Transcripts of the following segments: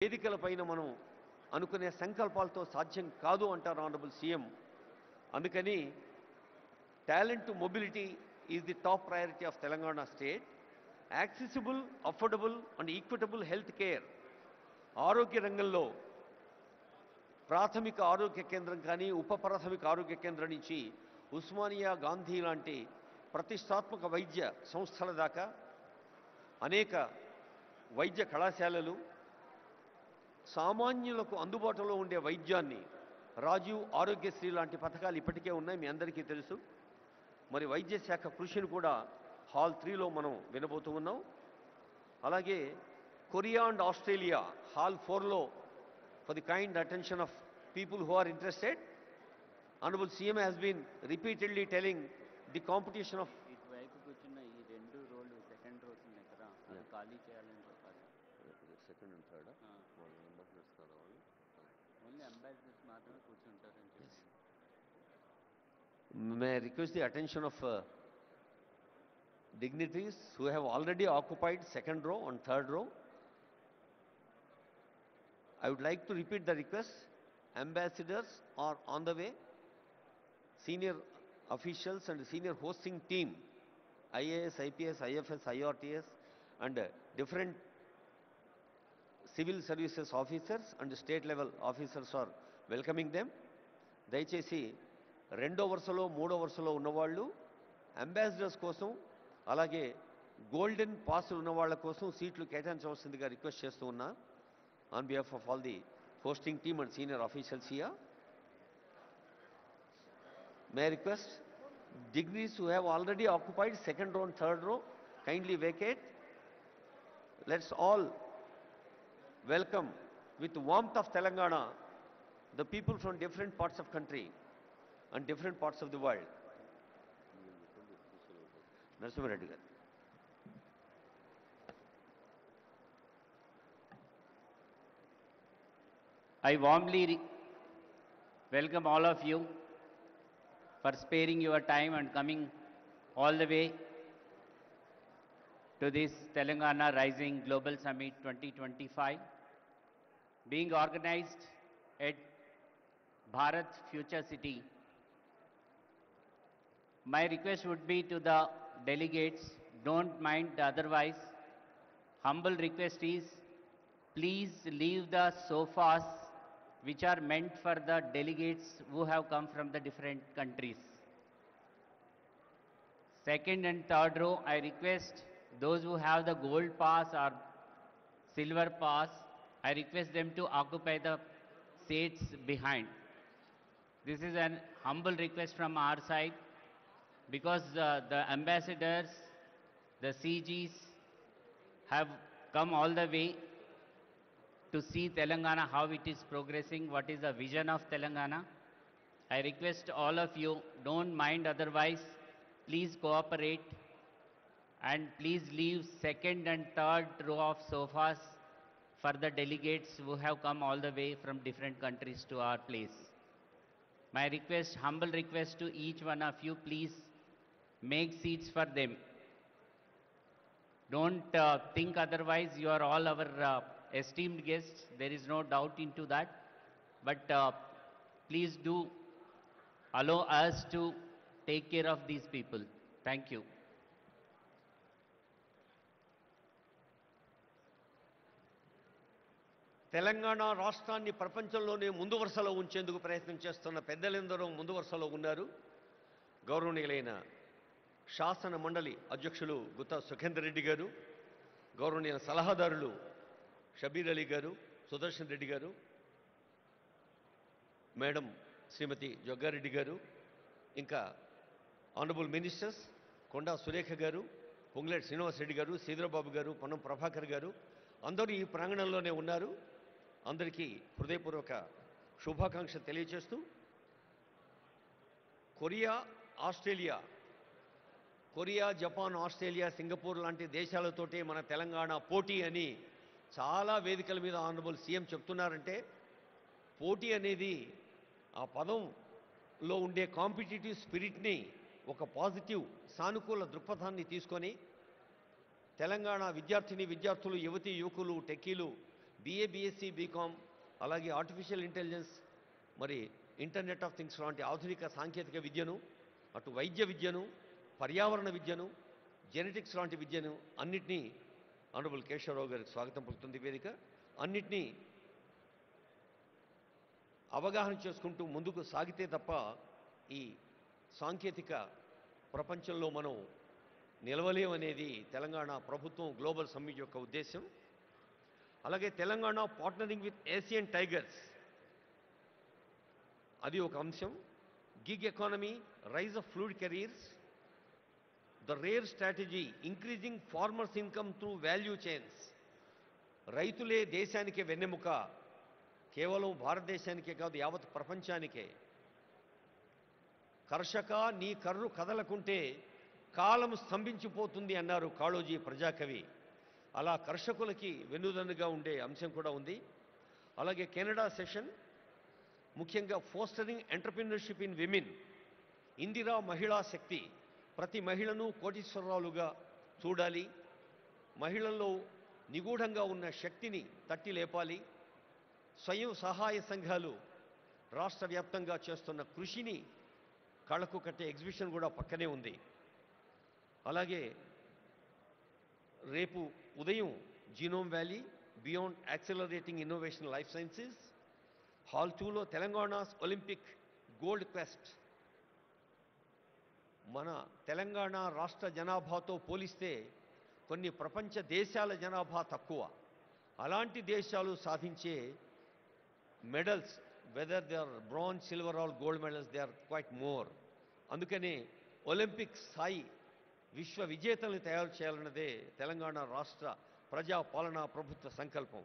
వేదికలపైన మనం అనుకునే సంకల్పాలతో సాధ్యం కాదు అంటారు ఆనరబుల్ సీఎం. అందుకని talent to mobility is the top priority of Telangana state. Accessible, affordable and equitable health care, ఆరోగ్య రంగంలో ప్రాథమిక ఆరోగ్య కేంద్రం కానీ ఉప ప్రాథమిక ఆరోగ్య కేంద్రం నుంచి ఉస్మానియా, గాంధీ లాంటి ప్రతిష్టాత్మక వైద్య సంస్థల దాకా అనేక వైద్య కళాశాలలు, సామాన్యులకు అందుబాటులో ఉండే వైద్యాన్ని, రాజీవ్ ఆరోగ్యశ్రీ లాంటి పథకాలు ఇప్పటికే ఉన్నాయి, మీ అందరికీ తెలుసు. మరి వైద్య శాఖ కృషిని కూడా హాల్ 3లో మనం వినబోతూ ఉన్నాం. అలాగే కొరియా అండ్ ఆస్ట్రేలియా హాల్ 4లో for the kind attention of people who are interested. Honourable CM has been repeatedly telling the competition of ఇటువైపు కూర్చున్న ఈ రెండు రోడ్లు సెకండ్ రోస్ ఉన్నాయి కదా, అది ఖాళీ చేయాలని చెప్పాలి. Second and third only ambassadors మాత్రమే కూర్చుంటారని చెప్పి. May I request the attention of dignitaries who have already occupied second row and third row. I would like to repeat the request. Ambassadors are on the way. Senior officials and senior hosting team, IAS, IPS, IFS, IRTS and different civil services officers and state level officers are welcoming them. దయచేసి రెండో వరుసలో మూడో వరుసలో ఉన్నవాళ్ళు ambassadors కోసం, అలాగే golden pass ఉన్న వాళ్ళ కోసం సీట్లు కేటాయించవలసిందిగా రిక్వెస్ట్ చేస్తూ ఉన్నా on behalf of all the hosting team and senior officials here. May I request dignitaries who have already occupied second row and third row kindly vacate. Let's all welcome with warmth of Telangana the people from different parts of country and different parts of the world. Narasimha Reddy garu. I warmly welcome all of you for sparing your time and coming all the way to this Telangana Rising Global Summit 2025, being organized at Bharat Future City. My request would be to the delegates, don't mind otherwise. Humble request is, please leave the sofas which are meant for the delegates who have come from the different countries. Second and third row, I request those who have the gold pass or silver pass, I request them to occupy the seats behind. This is an humble request from our side, because the ambassadors, the CGs have come all the way to see Telangana, how it is progressing, what is the vision of Telangana. I request all of you, don't mind otherwise, please cooperate and please leave second and third row of sofas for the delegates who have come all the way from different countries to our place. My request, humble request to each one of you, please make seats for them. Don't think otherwise, you are all our esteemed guests, there is no doubt into that. But please do allow us to take care of these people. Thank you. Telangana రాష్ట్రాన్ని ప్రపంచంలోనే ముందు వరుసలో ఉంచేందుకు ప్రయత్నం చేస్తున్న పెద్దలందరూ ముందు వరుసలో ఉన్నారు. గౌరవనీయులైన శాసన మండలి అధ్యక్షులు గుత్తా సుఖేందర్ రెడ్డి గారు, గౌరవనీయ సలహాదారులు షబీర్ అలీ గారు, సుదర్శన్ రెడ్డి గారు, మేడం శ్రీమతి జగ్గారెడ్డి గారు, ఇంకా ఆనరబుల్ మినిస్టర్స్ కొండా సురేఖ గారు, పొంగులేటి శ్రీనివాసరెడ్డి గారు, శ్రీధరబాబు గారు, పొన్నం ప్రభాకర్ గారు, అందరూ ఈ ప్రాంగణంలోనే ఉన్నారు. అందరికీ హృదయపూర్వక శుభాకాంక్షలు తెలియజేస్తూ, కొరియా, జపాన్, ఆస్ట్రేలియా, సింగపూర్ లాంటి దేశాలతోటే మన తెలంగాణ పోటీ అని చాలా వేదికల మీద ఆనరబుల్ సీఎం చెప్తున్నారంటే, పోటీ అనేది ఆ పదంలో ఉండే కాంపిటీటివ్ స్పిరిట్ని, ఒక పాజిటివ్ సానుకూల దృక్పథాన్ని తీసుకొని తెలంగాణ విద్యార్థిని విద్యార్థులు, యువతీ యువకులు, టెక్కీలు BA, BSc, బీకామ్, అలాగే ఆర్టిఫిషియల్ ఇంటెలిజెన్స్, మరి ఇంటర్నెట్ ఆఫ్ థింగ్స్ లాంటి ఆధునిక సాంకేతిక విద్యను, అటు వైద్య విద్యను, పర్యావరణ విద్యను, జెనెటిక్స్ లాంటి విద్యను అన్నిటినీ ఆనరబుల్ కేశవరావు గారికి స్వాగతం పలుకుతుంది వేదిక. అన్నిటినీ అవగాహన చేసుకుంటూ ముందుకు సాగితే తప్ప ఈ సాంకేతిక ప్రపంచంలో మనం నిలవలేమనేది తెలంగాణ ప్రభుత్వం గ్లోబల్ సమ్మిట్ యొక్క ఉద్దేశం. అలాగే Telangana partnering with Asian tigers, అది ఒక అంశం. Gig economy, rise of fluid careers, the rare strategy increasing farmers income through value chains. రైతులే దేశానికే వెన్నెముక, కేవలం భారతదేశానికే కాదు యావత్ ప్రపంచానికే. కర్షక నీ కర్రు కదలకుంటే కాలం స్తంభించిపోతుంది అన్నారు కాళోజీ ప్రజాకవి. అలా కర్షకులకి వెన్నుదన్నుగా ఉండే అంశం కూడా ఉంది. అలాగే కెనడా సెషన్, ముఖ్యంగా fostering entrepreneurship in women, Indira మహిళా శక్తి, ప్రతి మహిళను కోటీశ్వరరాలుగా చూడాలి, మహిళల్లో నిగూఢంగా ఉన్న శక్తిని తట్టి లేపాలి, స్వయం సహాయ సంఘాలు రాష్ట్ర వ్యాప్తంగా చేస్తున్న కృషిని కళ్ళకు కట్టే ఎగ్జిబిషన్ కూడా పక్కనే ఉంది. అలాగే రేపు ఉదయం genome valley beyond accelerating innovation life sciences, hall 2లో తెలంగాణస్ ఒలింపిక్ గోల్డ్ క్వెస్ట్. మన తెలంగాణ రాష్ట్ర జనాభాతో పోలిస్తే కొన్ని ప్రపంచ దేశాల జనాభా తక్కువ. అలాంటి దేశాలు సాధించే medals, whether they are bronze, silver or gold medals, they are quite more. అందుకనే ఒలింపిక్ స్థాయి విశ్వ విజేతలను తయారు చేయాలన్నదే తెలంగాణ రాష్ట్ర ప్రజాపాలనా ప్రభుత్వ సంకల్పం.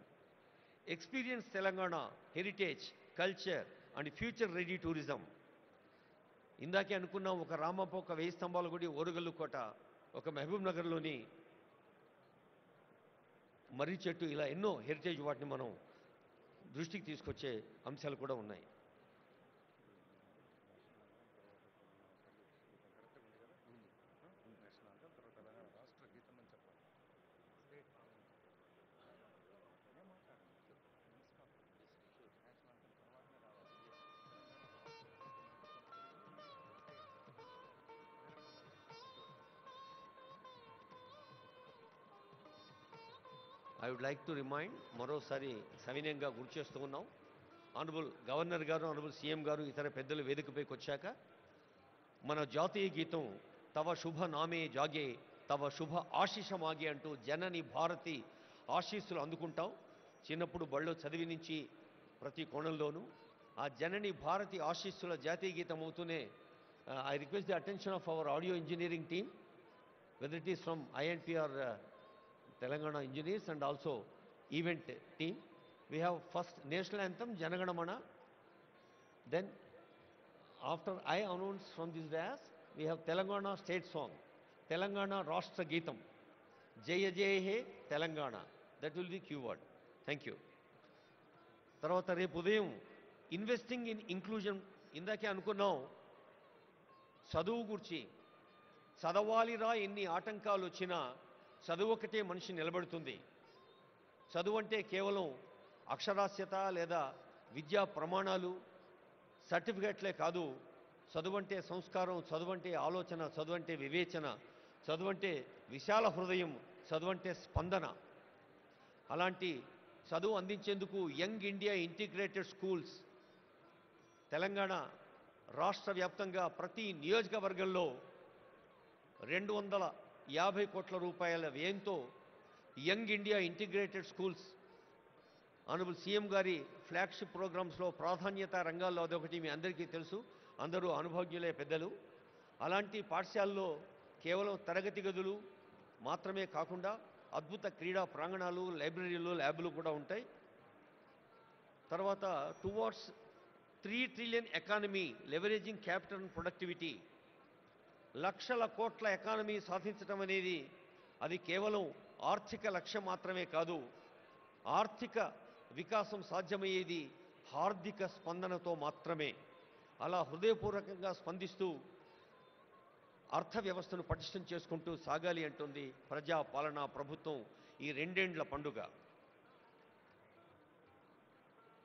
Experience Telangana heritage, culture and future ready tourism. ఇందాకే అనుకున్నాం, ఒక రామప్ప, ఒక 1000 స్తంభాల గుడి, ఓరుగల్లు కోట, ఒక మహబూబ్ నగర్లోని మర్రి చెట్టు, ఇలా ఎన్నో హెరిటేజ్ వాటిని మనం దృష్టికి తీసుకొచ్చే అంశాలు కూడా ఉన్నాయి. I would like to remind, మరోసారి సవినయంగా గుర్తు చేస్తూ ఉన్నాం, ఆనరబుల్ గవర్నర్ గారు, ఆనరబుల్ సీఎం గారు, ఇతర పెద్దలు వేదికపైకి వచ్చాక మన జాతీయ గీతం తవ శుభ నామే జాగే తవ శుభ ఆశీష మాగే అంటూ జనని భారతి ఆశీస్సులు అందుకుంటాం. చిన్నప్పుడు బళ్ళో చదివి నుంచి ప్రతి కోణంలోనూ ఆ జనని భారతి ఆశీస్సుల జాతీయ గీతం అవుతూనే I request the attention of our audio engineering team, whether it is from INP or Telangana engineers and also event team. We have first national anthem Jana Gana Mana, then after I announce from this dais we have Telangana state song, Telangana Rashtra Geetam, Jaya Jaya He Telangana. That will be keyword. Thank you. తర్వాత రేపు ఉదయం investing in inclusion, ఇందాకే అనుకున్నాం చదువు గురించి. చదవాలిరా ఎన్ని ఆటంకాలు వచ్చినా చదువు ఒకటే మనిషి నిలబడుతుంది. చదువు అంటే కేవలం అక్షరాస్యత లేదా విద్యా ప్రమాణాలు, సర్టిఫికెట్లే కాదు. చదువు అంటే సంస్కారం, చదువు అంటే ఆలోచన, చదువు అంటే వివేచన, చదువు అంటే విశాల హృదయం, చదువు అంటే స్పందన. అలాంటి చదువు అందించేందుకు young India integrated schools Telangana రాష్ట్ర వ్యాప్తంగా ప్రతి నియోజకవర్గంలో 250 కోట్ల రూపాయల వ్యయంతో young India integrated schools, honourable CM గారి ఫ్లాగ్షిప్ ప్రోగ్రామ్స్లో ప్రాధాన్యత రంగాల్లో అదొకటి మీ అందరికీ తెలుసు, అందరూ అనుభవజ్ఞులే పెద్దలు. అలాంటి పాఠశాలలో కేవలం తరగతి గదులు మాత్రమే కాకుండా అద్భుత క్రీడా ప్రాంగణాలు, లైబ్రరీలు, ల్యాబ్లు కూడా ఉంటాయి. తర్వాత towards 3 trillion economy leveraging capital and productivity, లక్షల కోట్ల ఎకానమీ సాధించడం అనేది అది కేవలం ఆర్థిక లక్ష్యం మాత్రమే కాదు. ఆర్థిక వికాసం సాధ్యమయ్యేది హార్దిక స్పందనతో మాత్రమే. అలా హృదయపూర్వకంగా స్పందిస్తూ అర్థ వ్యవస్థను పటిష్టం చేసుకుంటూ సాగాలి అంటుంది ప్రజా పాలనా ప్రభుత్వం ఈ 2 ఏండ్ల పండుగ.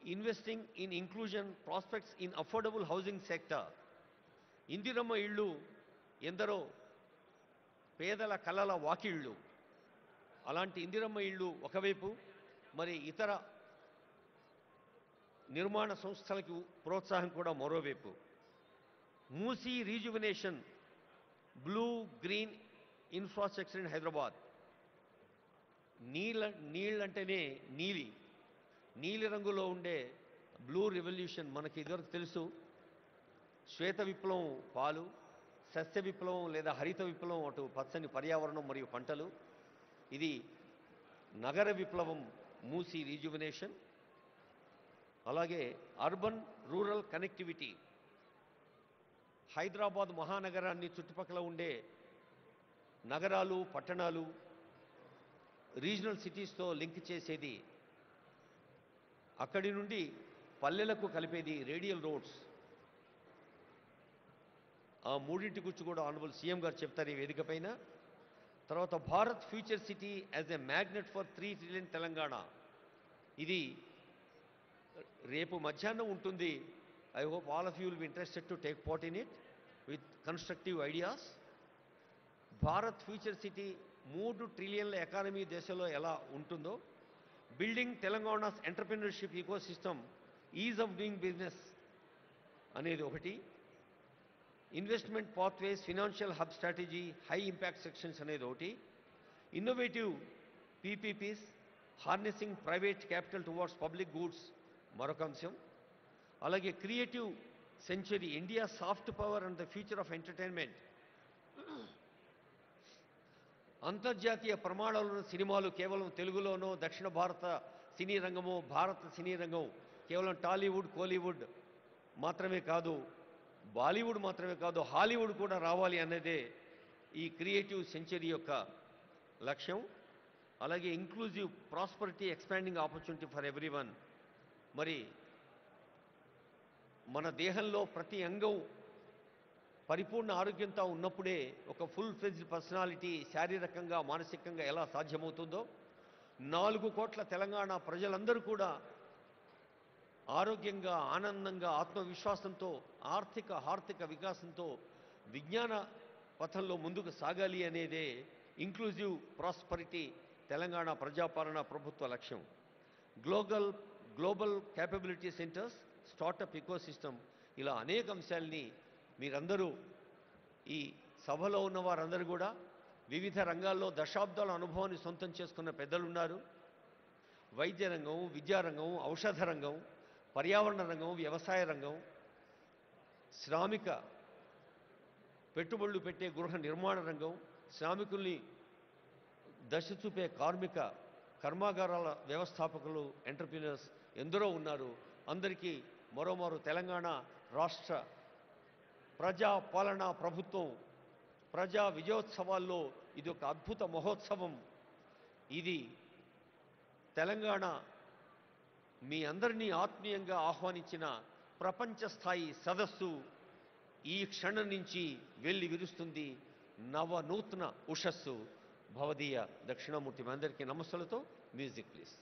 investing in inclusion, prospects in affordable housing sector. Indiramma ఇళ్ళు ఎందరో పేదల కలల వాకిళ్ళు. అలాంటి ఇందిరమ్మ ఇళ్ళు ఒకవైపు, మరి ఇతర నిర్మాణ సంస్థలకు ప్రోత్సాహం కూడా మరోవైపు. Musi rejuvenation, blue green infrastructure in Hyderabad. నీళ్ళంటేనే నీలి రంగులో ఉండే బ్లూ రెవల్యూషన్ మనకి ఇదివరకు తెలుసు. శ్వేత విప్లవం పాలు, సస్య విప్లవం లేదా హరిత విప్లవం అటు పచ్చని పర్యావరణం మరియు పంటలు. ఇది నగర విప్లవం మూసీ రీజువినేషన్. అలాగే అర్బన్ రూరల్ కనెక్టివిటీ, హైదరాబాద్ మహానగరాన్ని చుట్టుపక్కల ఉండే నగరాలు పట్టణాలు రీజనల్ సిటీస్తో లింక్ చేసేది, అక్కడి నుండి పల్లెలకు కలిపేది రేడియల్ రోడ్స్. ఆ మూడింటి గురించి కూడా ఆనరబుల్ సీఎం గారు చెప్తారు ఈ వేదిక పైన. తర్వాత Bharat future city as a magnet for 3 trillion Telangana. ఇది రేపు మధ్యాహ్నం ఉంటుంది. I hope all of you will be interested to take part in it with constructive ideas. Bharat future city 3 ట్రిలియన్ల ఎకానమీ దేశంలో ఎలా ఉంటుందో, building Telangana's entrepreneurship ecosystem, ease of doing business అనేది ఒకటి, investment pathways, financial hub strategy, high impact sections అనేది ఒకటి, innovative PPPs, harnessing private capital towards public goods మరొక అంశం. అలాగే creative century, India soft power and the future of entertainment. అంతర్జాతీయ ప్రమాణాలను సినిమాలు కేవలం తెలుగులోనో, దక్షిణ భారత సినీ రంగమో, భారత సినీ రంగం కేవలం టాలీవుడ్ కోలీవుడ్ మాత్రమే కాదు, బాలీవుడ్ మాత్రమే కాదు, హాలీవుడ్ కూడా రావాలి అన్నదే ఈ క్రియేటివ్ సెంచరీ యొక్క లక్ష్యం. అలాగే inclusive prosperity, expanding opportunity for everyone. మరి మన దేహంలో ప్రతి అంగం పరిపూర్ణ ఆరోగ్యంతో ఉన్నప్పుడే ఒక ఫుల్ ఫ్లెడ్జ్డ్ పర్సనాలిటీ శారీరకంగా మానసికంగా ఎలా సాధ్యమవుతుందో, 4 కోట్ల తెలంగాణ ప్రజలందరూ కూడా ఆరోగ్యంగా, ఆనందంగా, ఆత్మవిశ్వాసంతో, ఆర్థిక వికాసంతో విజ్ఞాన పథంలో ముందుకు సాగాలి అనేదే ఇంక్లూజివ్ ప్రాస్పరిటీ తెలంగాణ ప్రజాపాలన ప్రభుత్వ లక్ష్యం. Global capability centres, startup ecosystem, ఇలా అనేక అంశాలని మీరందరూ ఈ సభలో ఉన్న వారందరూ కూడా వివిధ రంగాల్లో దశాబ్దాల అనుభవాన్ని సొంతం చేసుకున్న పెద్దలున్నారు. వైద్య రంగం, విద్యారంగం, ఔషధ రంగం, పర్యావరణ రంగం, వ్యవసాయ రంగం, శ్రామిక పెట్టుబడులు పెట్టే గృహ నిర్మాణ రంగం, శ్రామికుల్ని దశ చూపే కార్మిక కర్మాగారాల వ్యవస్థాపకులు, ఎంటర్‌ప్రెన్యూర్స్ ఎందరో ఉన్నారు. అందరికీ మరోమారు తెలంగాణ రాష్ట్ర ప్రజా పాలనా ప్రభుత్వం ప్రజా విజయోత్సవాల్లో ఇది ఒక అద్భుత మహోత్సవం. ఇది తెలంగాణ మీ అందరినీ ఆత్మీయంగా ఆహ్వానించిన ప్రపంచ స్థాయి సదస్సు ఈ క్షణం నుంచి వెళ్ళి విరుస్తుంది. నవనూతన ఉషస్సు. భవదీయ దక్షిణామూర్తి. మీ అందరికీ నమస్సులతో మ్యూజిక్ ప్లీజ్.